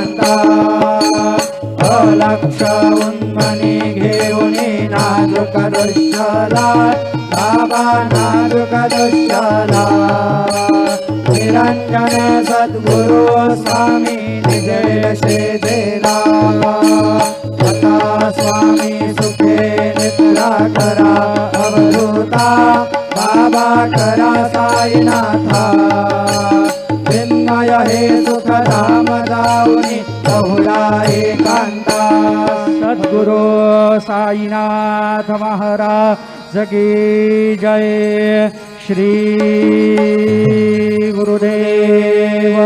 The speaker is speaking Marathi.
एकांता अलक्ष उन्मनी घेऊन नाजुक दृश्याला बाबा नाजुक दृश्याला निरंजन सद्गुरु स्वामी निजयशे देला आता स्वामी सुखे निद्रा करा अवधूता बाबा करा साईनाथा चिन्मय हे सुखधाम जाऊनी बहुला एकांता सद्गुरु साईनाथ महाराज की जय श्री गुरुदेव